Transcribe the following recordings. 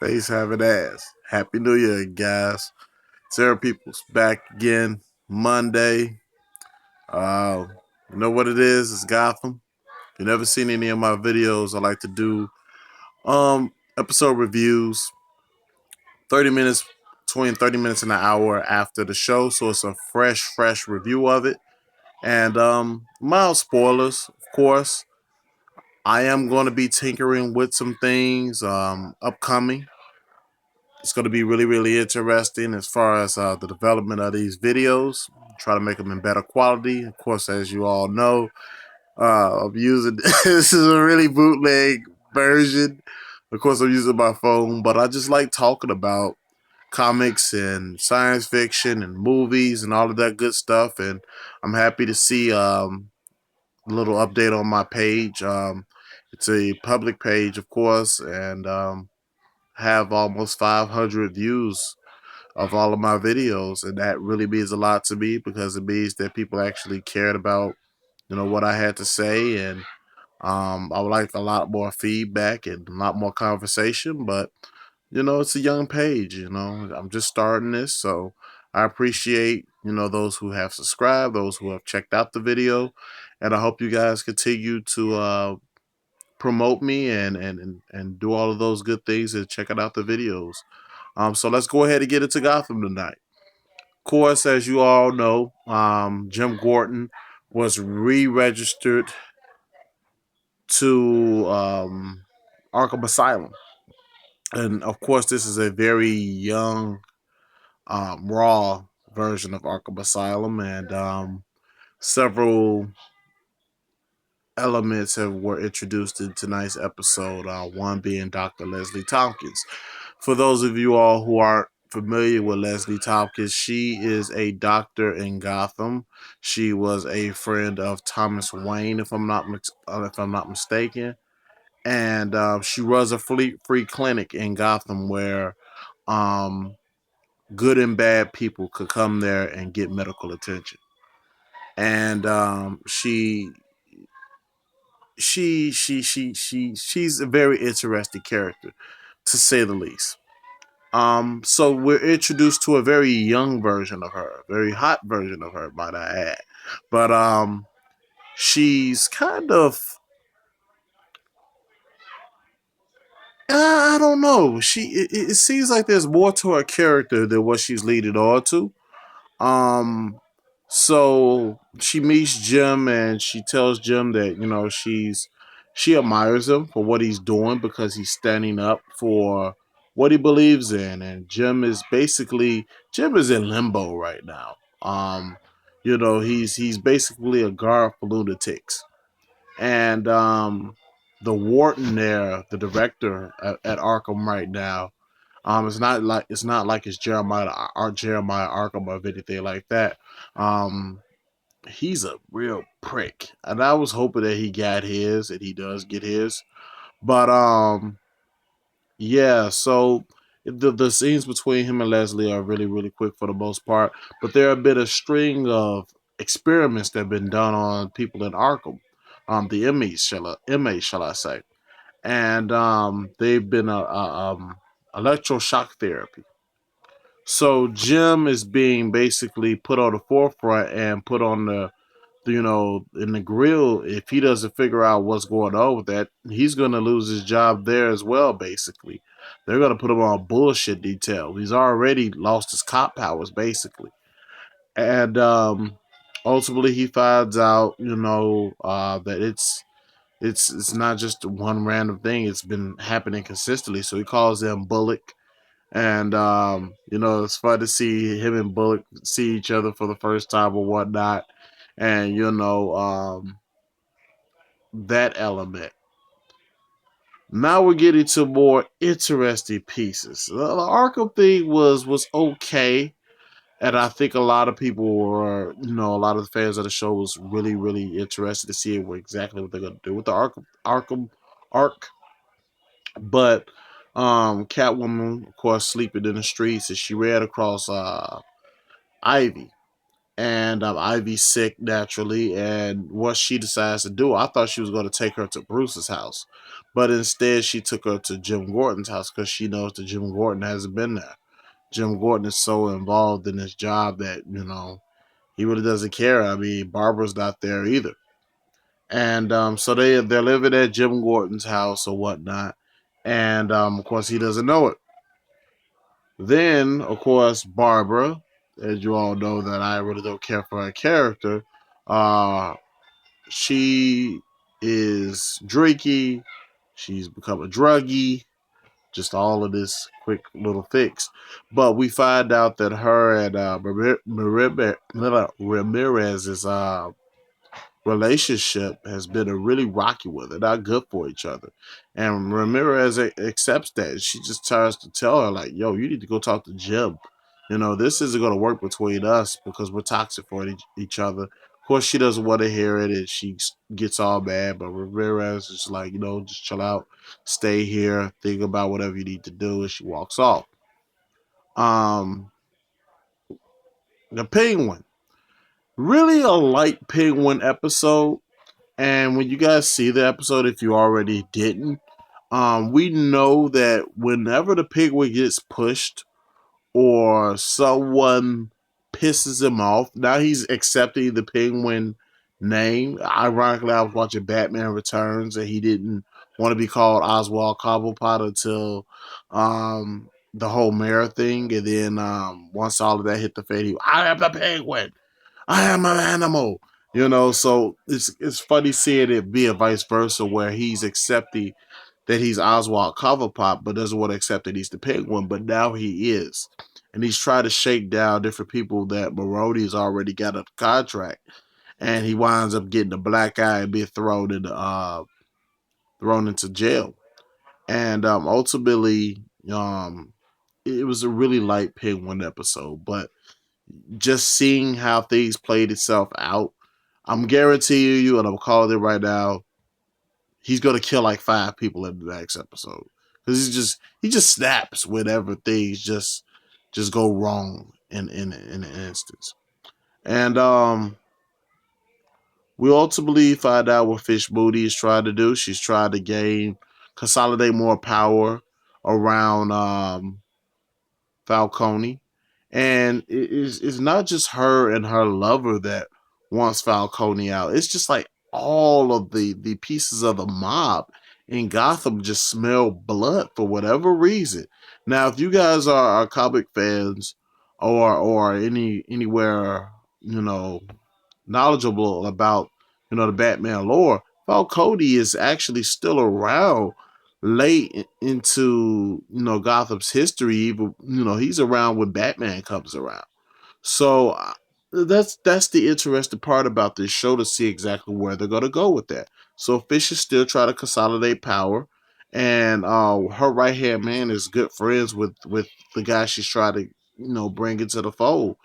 Face having ass. Happy New Year, guys. Sarah Peoples back again Monday. Uh, you know what it is? It's Gotham. If you've never seen any of my videos, I like to do episode reviews 30 minutes, between 30 minutes and an hour after the show. So it's a fresh review of it. And mild spoilers, of course. I am going to be tinkering with some things upcoming. It's going to be really interesting as far as the development of these videos. Try to make them in better quality. Of course, as you all know, I'm using this is a really bootleg version. Of course, I'm using my phone, but I just like talking about comics and science fiction and movies and all of that good stuff. And I'm happy to see a little update on my page. It's a public page, of course, and have almost 500 views of all of my videos, and that really means a lot to me because it means that people actually cared about what I had to say, and I would like a lot more feedback and a lot more conversation. But it's a young page. I'm just starting this, so I appreciate those who have subscribed, those who have checked out the video, and I hope you guys continue to promote me and do all of those good things and check out the videos. So let's go ahead and get into Gotham tonight. Of course, as you all know, Jim Gordon was re-registered to Arkham Asylum. And of course, this is a very young, raw version of Arkham Asylum, and several elements were introduced in tonight's episode, one being Dr. Leslie Tompkins. For those of you all who aren't familiar with Leslie Tompkins, she is a doctor in Gotham. She was a friend of Thomas Wayne, if I'm not mistaken, and she runs a free clinic in Gotham where um, good and bad people could come there and get medical attention. And she's a very interesting character, to say the least. So we're introduced to a very young version of her, a very hot version of her, might I add. But she's kind of, I don't know. It seems like there's more to her character than what she's leading on to. Um, so she meets Jim and she tells Jim that she admires him for what he's doing because he's standing up for what he believes in, and Jim is in limbo right now. He's basically a guard for lunatics, and the warden there, the director at Arkham right now, it's not like it's Jeremiah Arkham or anything like that. Um, he's a real prick, and I was hoping that he got his, and he does get his. But yeah. So the scenes between him and Leslie are really quick for the most part, but there have been a string of experiments that have been done on people in Arkham, the inmates, shall I say, and they've been electroshock therapy. So Jim is being basically put on the forefront and put on in the grill. If he doesn't figure out what's going on with that, he's going to lose his job there as well, basically. They're going to put him on bullshit detail. He's already lost his cop powers, basically. And ultimately he finds out, that it's not just one random thing. It's been happening consistently. So he calls them Bullock, and it's fun to see him and Bullock see each other for the first time or whatnot, and that element. Now we're getting to more interesting pieces. The Arkham thing was okay, and I think a lot of people were, a lot of the fans of the show was really interested to see exactly what they're going to do with the Arkham arc. But Catwoman, of course, sleeping in the streets, and she ran across Ivy. and Ivy's sick naturally. And what she decides to do, I thought she was going to take her to Bruce's house, but instead she took her to Jim Gordon's house because she knows that Jim Gordon hasn't been there. Jim Gordon is so involved in his job that he really doesn't care. I mean, Barbara's not there either, and so they're living at Jim Gordon's house or whatnot, and of course he doesn't know it. Then, of course, Barbara, as you all know, that I really don't care for her character. Uh, she is drinky. She's become a druggie. Just all of this quick little fix. But we find out that her and Ramirez's relationship has been a really rocky one. They're not good for each other. And Ramirez accepts that. She just tries to tell her, like, yo, you need to go talk to Jim. This isn't going to work between us because we're toxic for each other. Of course, she doesn't want to hear it and she gets all mad. But Ramirez is like, just chill out, stay here, think about whatever you need to do. And she walks off. Um, the Penguin. Really a light Penguin episode. And when you guys see the episode, if you already didn't, we know that whenever the penguin gets pushed or someone pisses him off, now he's accepting the penguin name. Ironically, I was watching Batman Returns and he didn't want to be called Oswald Cobblepot until the whole mayor thing. And then once all of that hit the fan, I am the penguin. I am an animal. So it's funny seeing it be a vice versa where he's accepting that he's Oswald Cobblepot, but doesn't want to accept that he's the penguin, but now he is. And he's trying to shake down different people that Maroni's already got a contract. And he winds up getting a black eye and being thrown into jail. And ultimately, it was a really light penguin episode, but just seeing how things played itself out, I'm guaranteeing you, and I'm calling it right now, he's gonna kill like 5 people in the next episode because he just snaps whenever things just go wrong in an instance. And we ultimately find out what Fish Booty is trying to do. She's trying to consolidate more power around Falcone. And it's not just her and her lover that wants Falcone out. It's just like all of the pieces of the mob in Gotham just smell blood for whatever reason. Now, if you guys are comic fans or anywhere, knowledgeable about, the Batman lore, Falcone is actually still around late into Gotham's history. Even he's around when Batman comes around. So that's the interesting part about this show, to see exactly where they're gonna go with that. So Fish is still trying to consolidate power, and her right hand man is good friends with the guy she's trying to bring into the fold,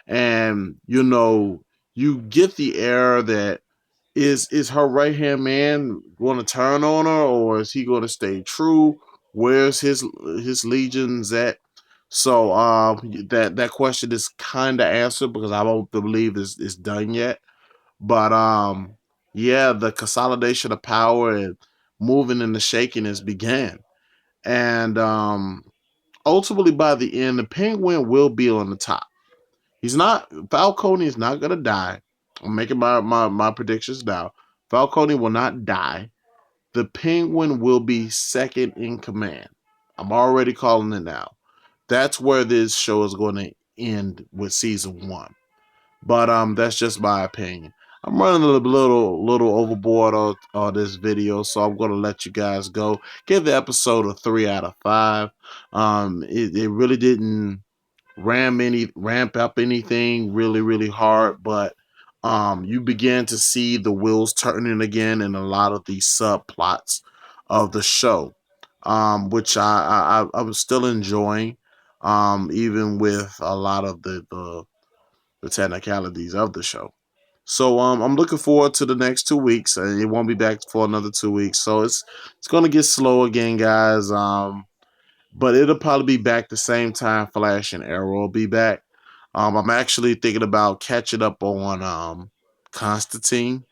and you get the air that is her right hand man going to turn on her, or is he going to stay true? Where's his legions at? So that question is kind of answered because I don't believe it's done yet. But yeah, the consolidation of power and moving and the shaking has began, and ultimately by the end, the Penguin will be on the top. Falcone is not gonna die. I'm making my predictions now. Falcone will not die. The Penguin will be second in command. I'm already calling it now. That's where this show is going to end with season 1. But that's just my opinion. I'm running a little overboard on this video, so I'm gonna let you guys go. Give the episode a 3 out of 5. It really didn't ramp up anything really hard, but you begin to see the wheels turning again in a lot of these subplots of the show, which I was still enjoying, even with a lot of the technicalities of the show. So I'm looking forward to the next 2 weeks, and it won't be back for another 2 weeks. So it's gonna get slow again, guys. But it'll probably be back the same time Flash and Arrow will be back. I'm actually thinking about catching up on Constantine,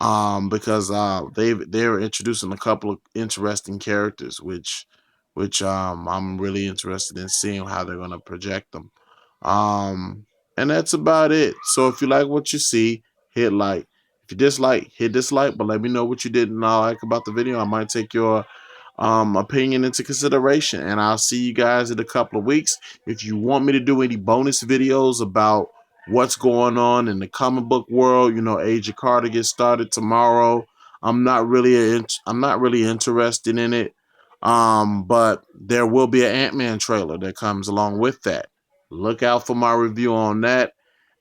because they're introducing a couple of interesting characters, which I'm really interested in seeing how they're gonna project them. Um, and that's about it. So if you like what you see, hit like. If you dislike, hit dislike, but let me know what you didn't like about the video. I might take your opinion into consideration, and I'll see you guys in a couple of weeks. If you want me to do any bonus videos about what's going on in the comic book world, Age of Carter gets started tomorrow. I'm not really interested in it. But there will be an Ant-Man trailer that comes along with that. Look out for my review on that.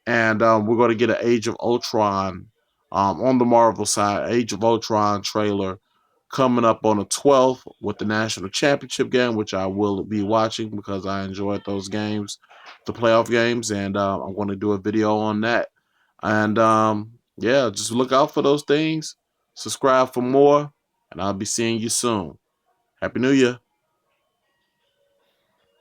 And we're going to get an Age of Ultron, on the Marvel side, Age of Ultron trailer coming up on the 12th with the National Championship game, which I will be watching because I enjoyed those games, the playoff games, and I'm going to do a video on that. And yeah, just look out for those things. Subscribe for more, and I'll be seeing you soon. Happy New Year.